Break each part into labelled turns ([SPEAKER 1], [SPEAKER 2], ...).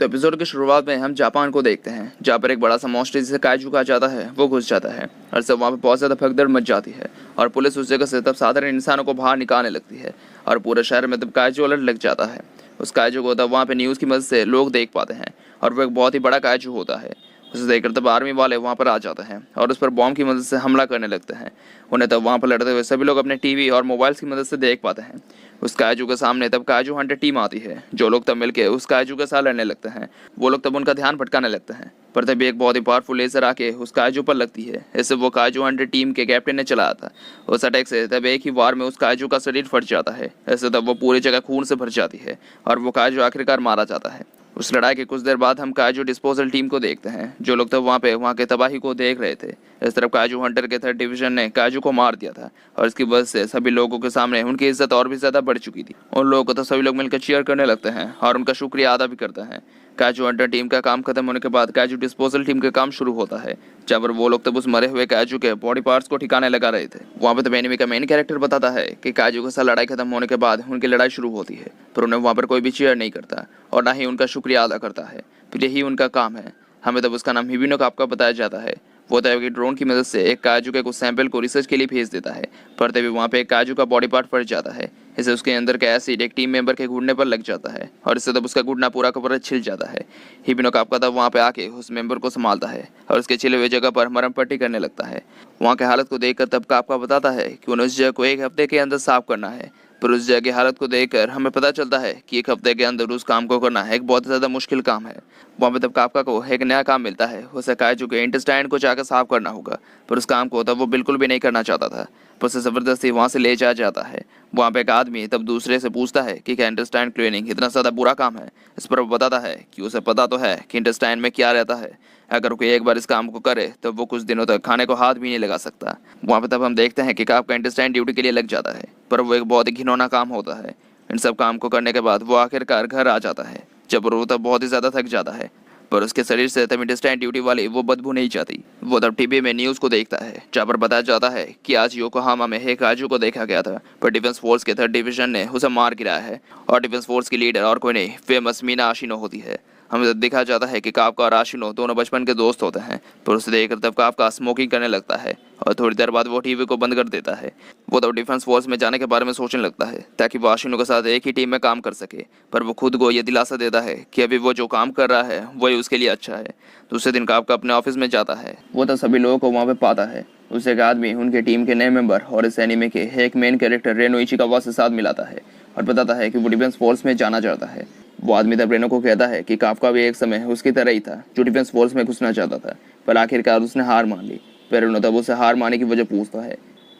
[SPEAKER 1] तो एपिसोड की शुरुआत में हम जापान को देखते हैं, जहाँ पर एक बड़ा सा मॉन्स्टर जिसे काइजू कहा जाता है वो घुस जाता है और सब वहाँ पे बहुत ज़्यादा भगदड़ मच जाती है और पुलिस उस जगह से तब साधारण इंसानों को बाहर निकालने लगती है और पूरे शहर में तब काइजू अलर्ट लग जाता है। उस काइजू को तब वहाँ पे न्यूज़ की मदद से लोग देख पाते हैं और वो एक बहुत ही बड़ा काइजू होता है। उसे देखकर तब आर्मी वाले वहाँ पर आ जाते हैं और उस पर बॉम्ब की मदद से हमला करने लगते हैं। उन्हें तब वहाँ पर लड़ते हुए सभी लोग अपने टीवी और मोबाइल्स की मदद से देख पाते हैं। उस काइजू के सामने तब काइजू हंटर टीम आती है, जो लोग तब मिलकर उस काइजू के साथ लड़ने लगते हैं। वो लोग तब उनका ध्यान भटकाने लगते हैं, पर तभी एक बहुत ही पावरफुल लेजर आके उस काइजू पर लगती है। इससे वो काइजू हंटर टीम के कैप्टन ने चलाया था। उस अटैक से तब एक ही वार में उस काइजू का शरीर फट जाता है। ऐसे तब वो पूरी जगह खून से भर जाती है और वो काइजू आखिरकार मारा जाता है। उस लड़ाई के कुछ देर बाद हम काइजू डिस्पोजल टीम को देखते हैं, जो लोग तब वहाँ के तबाही को देख रहे थे। इस तरफ काइजू हंटर के 3rd डिवीजन ने काइजू को मार दिया था और इसकी वजह से सभी लोगों के सामने उनकी इज्जत और भी ज्यादा बढ़ चुकी थी। उन लोगों को तो सभी लोग मिलकर चीयर करने लगते हैं और उनका शुक्रिया अदा भी करते हैं। काइजू हंटर टीम का काम खत्म होने के बाद काइजू डिस्पोजल टीम का काम शुरू होता है, जहाँ पर वो लोग तब उस मरे हुए काइजू के बॉडी पार्ट्स को ठिकाने लगा रहे थे। वहाँ पे तब एनिमी का मेन कैरेक्टर बताता है कि काइजू के साथ लड़ाई खत्म होने के बाद उनकी लड़ाई शुरू होती है, पर उन्हें वहाँ पर कोई भी चीयर नहीं करता और ना ही उनका शुक्रिया अदा करता है। फिर यही उनका काम है। हमें तब उसका नाम हिबिनो का आपका बताया जाता है। वो तब कि ड्रोन की मदद से एक काजू के कुछ सैंपल को रिसर्च के लिए भेज देता है, पर तभी वहाँ पे एक काजू का बॉडी पार्ट फट जाता है। इसे उसके अंदर का एसिड एक टीम मेंबर के घुटने पर लग जाता है और इससे तब उसका घुटना पूरा का पूरा छिल जाता है। हिबिनो का आपका तब वहाँ पे आके उस मेंबर को संभालता है और उसके छिले हुए जगह पर मरहम पट्टी करने लगता है। वहाँ की हालत को देखकर तब का आपका बताता है कि उन्हें उस जगह को 1 हफ्ते के अंदर साफ करना है, पर उस जगह की हालत को देखकर हमें पता चलता है कि 1 हफ्ते के अंदर उस काम को करना एक बहुत ज़्यादा मुश्किल काम है। वहाँ पे तब काफका को एक नया काम मिलता है। उसे काइजू के इंटेस्टाइन को जाकर साफ करना होगा, पर उस काम को तब वो बिल्कुल भी नहीं करना चाहता था, पर उसे ज़बरदस्ती वहाँ से ले जाया जाता है। वहाँ पे एक आदमी तब दूसरे से पूछता है कि क्या इंटेस्टाइन क्लीनिंग इतना ज़्यादा बुरा काम है। इस पर वो बताता है कि उसे पता तो है कि इंटेस्टाइन में क्या रहता है। अगर कोई एक बार इस काम को करे तो वो कुछ दिनों तक खाने को हाथ भी नहीं लगा सकता। वहाँ पे तब हम देखते हैं कि काफ का इंटेस्टाइन ड्यूटी के लिए लग जाता है, पर वो एक बहुत ही घिनौना काम होता है। इन सब काम को करने के बाद वो आखिरकार घर आ जाता है, जब वो तब बहुत ही ज़्यादा थक जाता है, पर उसके शरीर से तब इंटेस्टाइन ड्यूटी वाली वो बदबू नहीं जाती। वो तब टीवी में न्यूज़ को देखता है, जहाँ पर बताया जाता है कि आज योकोहामा में एक काजू को देखा गया था, पर डिफेंस फोर्स के 3rd डिवीजन ने उसे मार गिराया है और डिफेंस फोर्स की लीडर और कोई नहीं फेमस मीना आशिनो होती है। हमें दिखा जाता है कि काफका और आशिनो दोनों बचपन के दोस्त होते हैं, पर उसे देखकर तब काफका स्मोकिंग करने लगता है और थोड़ी देर बाद वो टीवी को बंद कर देता है। वो तब डिफेंस फोर्स में जाने के बारे में सोचने लगता है ताकि वो आशिनो के साथ एक ही टीम में काम कर सके, पर वो खुद को ये दिलासा देता है कि अभी वो जो काम कर रहा है वही उसके लिए अच्छा है। दूसरे दिन काफका अपने ऑफिस में जाता है। वो तब सभी लोगों को वहाँ पे पाता है। उसे एक आदमी उनके टीम के नए मेंबर और इस एनिमे के एक मेन कैरेक्टर रेनो इचिकावा से साथ मिलाता है और बताता है कि वो डिफेंस फोर्स में जाना चाहता है। वो आदमी तब रेनो को कहता है कि काफका भी एक समय उसकी तरह ही था, जो डिफेंस फोर्स में घुसना चाहता था, पर आखिरकार उसने हार मान ली। फिर रेनो तब उसे हार मानने की वजह पूछता है,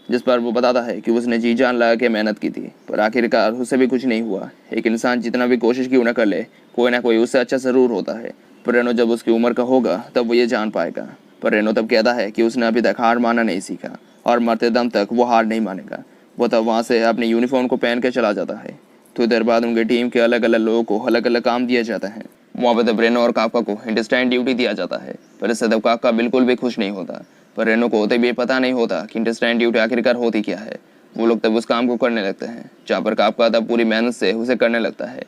[SPEAKER 1] जिस पर वो बताता है कि उसने जी जान लगा के मेहनत की थी, पर आखिरकार उससे भी कुछ नहीं हुआ। एक इंसान जितना भी कोशिश क्यों न कर ले, कोई ना कोई उससे अच्छा ज़रूर होता है, पर रेनो जब उसकी उम्र का होगा तब वो ये जान पाएगा। पर रेनो तब कहता है कि उसने अभी तक हार मानना नहीं सीखा और मरते दम तक वो हार नहीं मानेगा। वो तब वहाँ से अपने यूनिफॉर्म को पहन के चला जाता है। थोड़ी देर बाद उनके टीम के अलग अलग लोगों को अलग अलग काम दिया जाता है। वहाँ पे तब रेनो और काफका को इंटेस्टाइन ड्यूटी दिया जाता है, पर इससे तब काफका बिल्कुल भी खुश नहीं होता। पर रेनो को होते भी पता नहीं होता कि इंटेस्टाइन ड्यूटी आखिरकार होती क्या है। वो लोग तब उस काम को करने लगते हैं, जहाँ पर काफका तब पूरी मेहनत से उसे करने लगता है।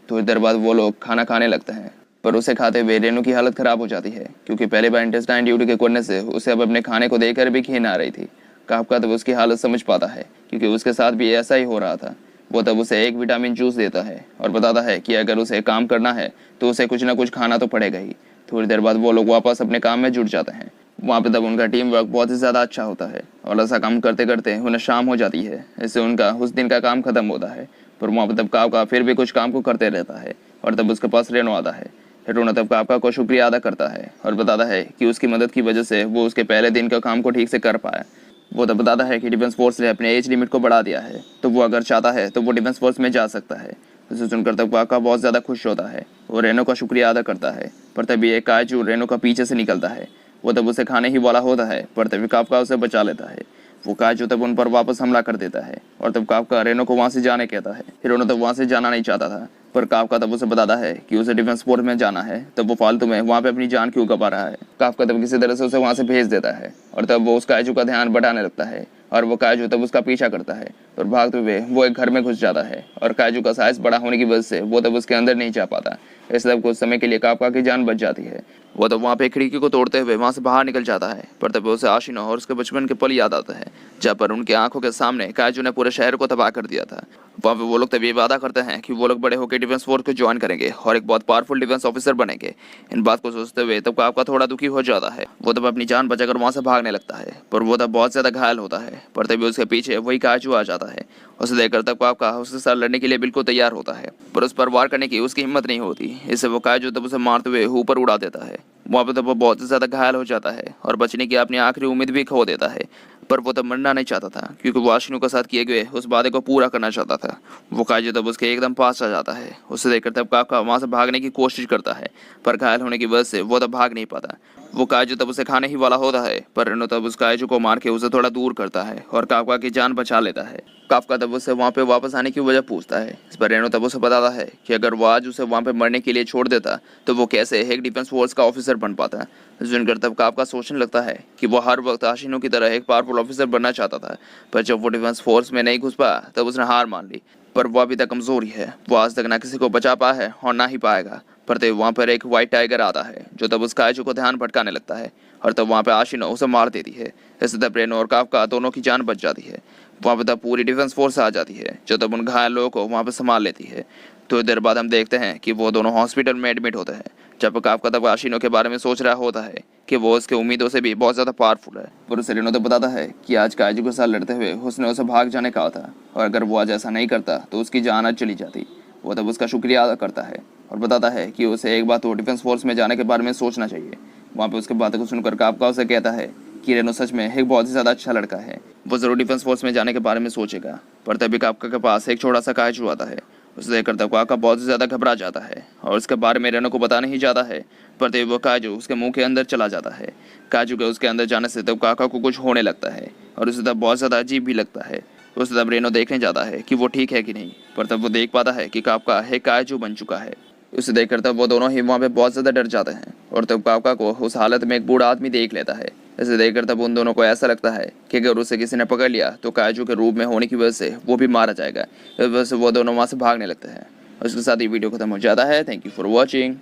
[SPEAKER 1] थोड़ी देर बाद वो लोग खाना खाने लगते हैं, पर उसे खाते हुए रेनो की हालत खराब हो जाती है, क्योंकि पहली बार इंटेस्टाइन ड्यूटी के करने से उसे अब अपने खाने को देखकर भी घिन आ रही थी। काफका तब उसकी हालत समझ पाता है, क्योंकि उसके साथ भी ऐसा ही हो रहा था। वो तब उसे एक विटामिन जूस देता है और बताता है कि अगर उसे काम करना है तो उसे कुछ ना कुछ खाना तो पड़ेगा ही। थोड़ी देर बाद वो लोग वापस अपने काम में जुट जाते हैं। वहाँ पे तब उनका टीम वर्क बहुत ही ज़्यादा अच्छा होता है और ऐसा काम करते करते उन्हें शाम हो जाती है। इससे उनका उस दिन का काम खत्म होता है, पर वहाँ पे तब काफका फिर भी कुछ काम को करते रहता है और तब उसके पास रेनो आता है। रेनो तब काफका को शुक्रिया अदा करता है और बताता है कि उसकी मदद की वजह से वो उसके पहले दिन का काम को ठीक से कर पाया। वो तब बताता है कि डिफेंस फोर्स ने अपने एज लिमिट को बढ़ा दिया है, तो वो अगर चाहता है तो वो डिफेंस फोर्स में जा सकता है। उसे सुनकर तब काफका बहुत ज़्यादा खुश होता है। वो रेनो का शुक्रिया अदा करता है, पर तभी एक काइजू रेनो का पीछे से निकलता है। वो तब उसे खाने ही वाला होता है, पर तभी काफका उसे बचा लेता है। वो काइजू तब उन पर वापस हमला कर देता है और तब काफका रेनो को वहाँ से जाने कहता है। रेनो तब वहाँ से जाना नहीं चाहता था, पर काफका तब उसे बताता है कि उसे डिफेंस फोर्स में जाना है, तब वो फालतू में वहाँ पे अपनी जान क्यों गवा रहा है। काफका तब किसी तरह से उसे वहाँ से भेज देता है और तब वो उस काइजू का ध्यान बढ़ाने लगता है और वो काजू तब उसका पीछा करता है और भागते हुए वो एक घर में घुस जाता है और काजू का साइज बड़ा होने की वजह से वो तब उसके अंदर नहीं जा पाता। इसलिए कुछ समय के लिए काफका की जान बच जाती है। वो तब वहाँ पे खिड़की को तोड़ते हुए वहाँ से बाहर निकल जाता है, पर तब उसे आशिनो और उसके बचपन के पल याद आता है जहाँ पर उनकी आंखों के सामने काजू ने पूरे शहर को तबाह कर दिया था। वहाँ पे वो लोग तब ये वादा करते हैं कि वो लोग बड़े होकर डिफेंस फोर्स को ज्वाइन करेंगे और एक बहुत पावरफुल डिफेंस ऑफिसर बनेंगे। इन बात को सोचते हुए तब काफका थोड़ा दुखी हो जाता है। वो तब अपनी जान बचाकर वहाँ से भागने लगता है, पर वो तब बहुत ज्यादा घायल होता है। पर तभी उसके पीछे वही काजू आ जाता है। उसे देखकर तब काफका उसके साथ लड़ने के लिए बिल्कुल तैयार होता है, पर उस पर वार करने की उसकी हिम्मत नहीं होती। इससे वो काजू तब उसे मारते हुए ऊपर उड़ा देता है। वहाँ पे तब वो बहुत ज्यादा घायल हो जाता है और बचने की अपनी आखिरी उम्मीद भी खो देता है। पर वो तब मरना नहीं चाहता था, क्योंकि वो आशिनो के साथ किए गए उस वादे को पूरा करना चाहता था। वो काजू तब उसके एकदम पास आ जाता है। उसे देखकर तब काफका वहाँ से भागने की कोशिश करता है, पर घायल होने की वजह से वो तब भाग नहीं पाता। वो काजू तब उसे खाने ही वाला होता है, पर रेनो तब उस काजू को मार के उसे थोड़ा दूर करता है और काफका की जान बचा लेता है। काफका तब उससे वहाँ पे वापस आने की वजह पूछता है। इस पर रेनो तब उसे बताता है कि अगर वो आज उसे वहाँ पे मरने के लिए छोड़ देता तो वो कैसे एक डिफेंस फोर्स का ऑफिसर बन पाता। सुनकर तब काफका सोचने लगता है कि वो हर वक्त आशिनो की तरह एक पावरफुल ऑफिसर बनना चाहता था, पर जब वो डिफेंस फोर्स में नहीं घुस पाया तब उसने हार मान ली। पर वो अभी तक कमजोरी है, वो आज तक ना किसी को बचा पाया है और ना ही पाएगा। पर तब वहाँ पर एक व्हाइट टाइगर आता है जो तब उस काजू को ध्यान भटकाने लगता है और तब वहाँ पे आशिनो उसे मार देती है। इससे तब रेनो और काफका दोनों की जान बच जाती है। वहाँ पे तब पूरी डिफेंस फोर्स आ जाती है जो तब उन घायल लोगों को वहाँ पे संभाल लेती है। थोड़ी देर बाद हम देखते हैं कि वो दोनों हॉस्पिटल में एडमिट होते हैं। जब काफका तब आशिनो के बारे में सोच रहा होता है कि वो उसके उम्मीदों से भी बहुत ज़्यादा पावरफुल है, पर उसे रेनो तो बताता है कि आज काजू के साथ लड़ते हुए उसने उसे भाग जाने कहा था और अगर वो आज ऐसा नहीं करता तो उसकी जान आज चली जाती। वो तब उसका शुक्रिया अदा करता है और बताता है कि उसे एक बार तो डिफेंस फोर्स में जाने के बारे में सोचना चाहिए। वहाँ पे उसके बातों को सुनकर काफका उसे कहता है कि रेनो सच में एक बहुत ही ज़्यादा अच्छा लड़का है, वो ज़रूर डिफेंस फोर्स में जाने के बारे में सोचेगा। पर तभी काफका के पास एक छोटा सा काजू आता है। उसे देखकर तब काफका बहुत ज़्यादा घबरा जाता है और उसके बारे में रेनो को बताने ही जाता है, पर तभी वो काजू उसके मुंह के अंदर चला जाता है। काजू के उसके अंदर जाने से तब काका को कुछ होने लगता है और उसे तब बहुत ज़्यादा अजीब भी लगता है। उसे तब रेनो देखने जाता है कि वो ठीक है कि नहीं, पर तब वो देख पाता है कि काफका एक काजू बन चुका है। उसे देखकर तब वो दोनों ही वहाँ पे बहुत ज़्यादा डर जाते हैं और तब काफका को उस हालत में एक बूढ़ा आदमी देख लेता है। इसे देखकर तब उन दोनों को ऐसा लगता है कि अगर उसे किसी ने पकड़ लिया तो काजू के रूप में होने की वजह से वो भी मारा जाएगा। इस वजह से वो दोनों वहाँ से भागने लगते हैं। उसके साथ ही वीडियो खत्म हो जाता है। Thank you for watching.